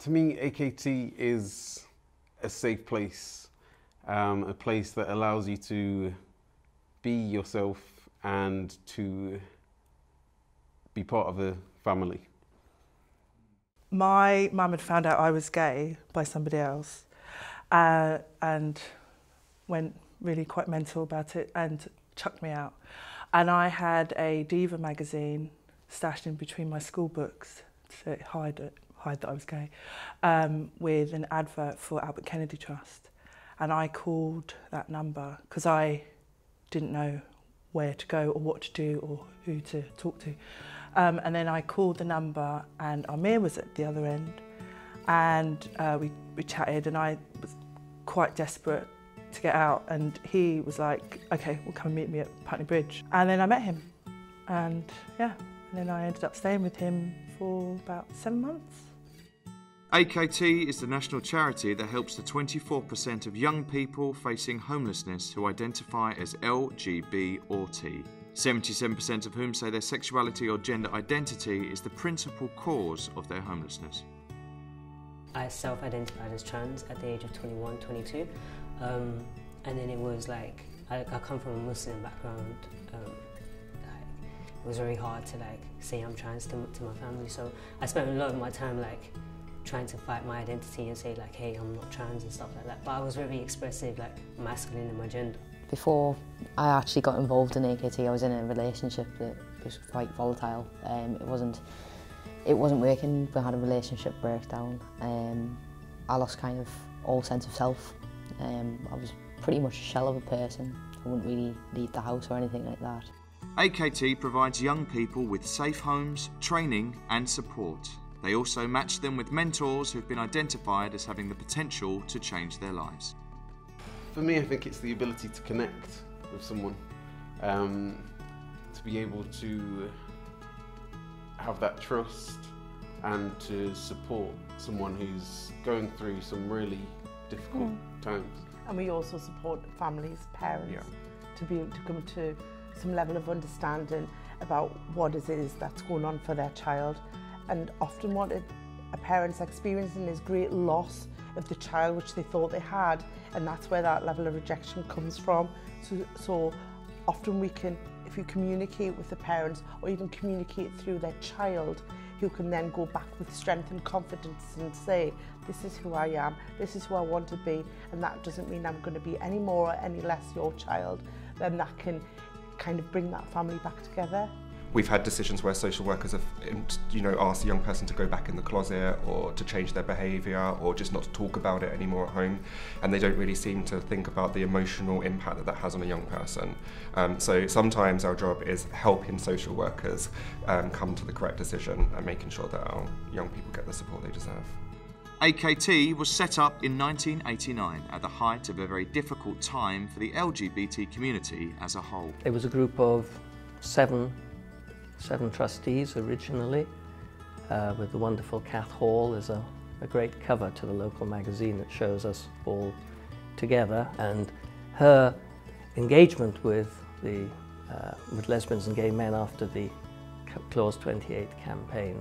To me, AKT is a safe place, a place that allows you to be yourself and to be part of a family. My mum had found out I was gay by somebody else and went really quite mental about it and chucked me out. And I had a Diva magazine stashed in between my school books to hide that I was gay, with an advert for Albert Kennedy Trust. And I called that number because I didn't know where to go or what to do or who to talk to. And then I called the number and Amir was at the other end, and we chatted, and I was quite desperate to get out, and he was like, okay, well, come and meet me at Putney Bridge. And then I met him, and yeah, and then I ended up staying with him for about 7 months. AKT is the national charity that helps the 24% of young people facing homelessness who identify as LGB or T. 77% of whom say their sexuality or gender identity is the principal cause of their homelessness. I self-identified as trans at the age of 21, 22. And then it was like, I come from a Muslim background. It was very hard to say I'm trans to my family. So I spent a lot of my time trying to fight my identity and say hey, I'm not trans and stuff like that. But I was very expressive, masculine in my gender. Before I actually got involved in AKT, I was in a relationship that was quite volatile. It wasn't working. We had a relationship breakdown. I lost kind of all sense of self. I was pretty much a shell of a person. I wouldn't really leave the house or anything like that. AKT provides young people with safe homes, training and support. They also match them with mentors who've been identified as having the potential to change their lives. For me, I think it's the ability to connect with someone, to be able to have that trust and to support someone who's going through some really difficult times. And we also support families, parents, to be able to come to some level of understanding about what it is that's going on for their child. And often what a parent's experiencing is great loss of the child which they thought they had, and that's where that level of rejection comes from. So often we can, if you communicate with the parents or even communicate through their child, who can then go back with strength and confidence and say, this is who I am, this is who I want to be, and that doesn't mean I'm going to be any more or any less your child, then that can kind of bring that family back together. We've had decisions where social workers have, asked a young person to go back in the closet or to change their behaviour or just not to talk about it anymore at home, and they don't really seem to think about the emotional impact that has on a young person. So sometimes our job is helping social workers come to the correct decision and making sure that our young people get the support they deserve. AKT was set up in 1989 at the height of a very difficult time for the LGBT community as a whole. It was a group of seven trustees originally, with the wonderful Kath Hall as a great cover to the local magazine that shows us all together, and her engagement with lesbians and gay men after the Clause 28 campaign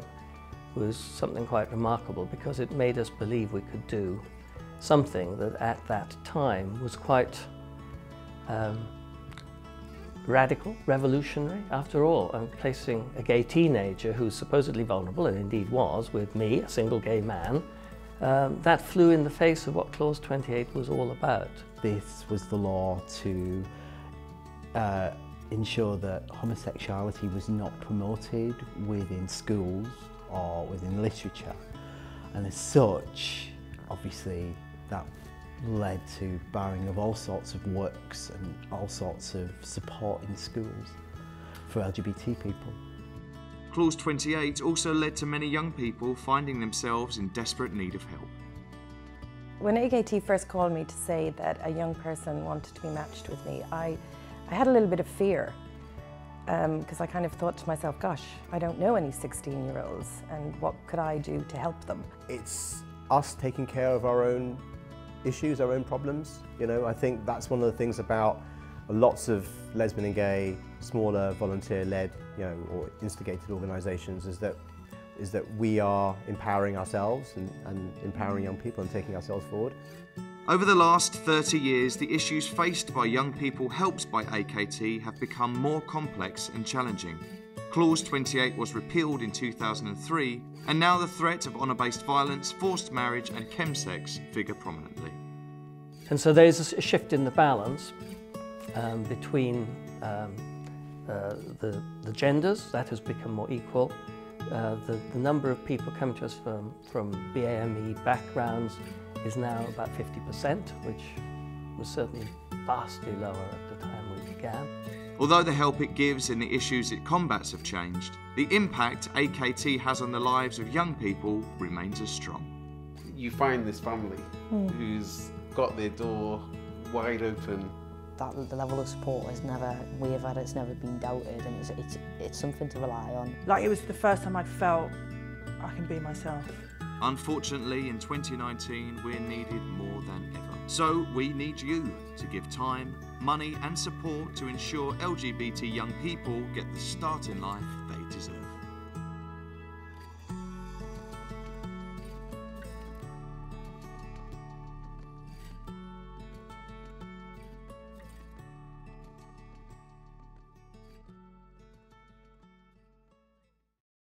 was something quite remarkable, because it made us believe we could do something that at that time was quite radical, revolutionary, after all, and placing a gay teenager who's supposedly vulnerable, and indeed was, with me, a single gay man, that flew in the face of what Clause 28 was all about. This was the law to ensure that homosexuality was not promoted within schools or within literature, and as such, obviously, that led to barring of all sorts of works and all sorts of support in schools for LGBT people. Clause 28 also led to many young people finding themselves in desperate need of help. When AKT first called me to say that a young person wanted to be matched with me, I had a little bit of fear, because I kind of thought to myself, gosh, I don't know any 16-year-olds, and what could I do to help them? It's us taking care of our own issues, our own problems. I think that's one of the things about lots of lesbian and gay, smaller volunteer-led, or instigated organisations, is that is that we are empowering ourselves and empowering young people and taking ourselves forward. Over the last 30 years, the issues faced by young people helped by AKT have become more complex and challenging. Clause 28 was repealed in 2003, and now the threat of honour-based violence, forced marriage and chemsex figure prominently. And so there's a shift in the balance between the genders. That has become more equal. The number of people coming to us from BAME backgrounds is now about 50%, which was certainly vastly lower at the time we began. Although the help it gives and the issues it combats have changed, the impact AKT has on the lives of young people remains as strong. You find this family who's got their door wide open. The level of support has never wavered, it's never been doubted, and it's something to rely on. Like, it was the first time I felt I can be myself. Unfortunately, in 2019, we're needed more than ever. So we need you to give time, money and support to ensure LGBT young people get the start in life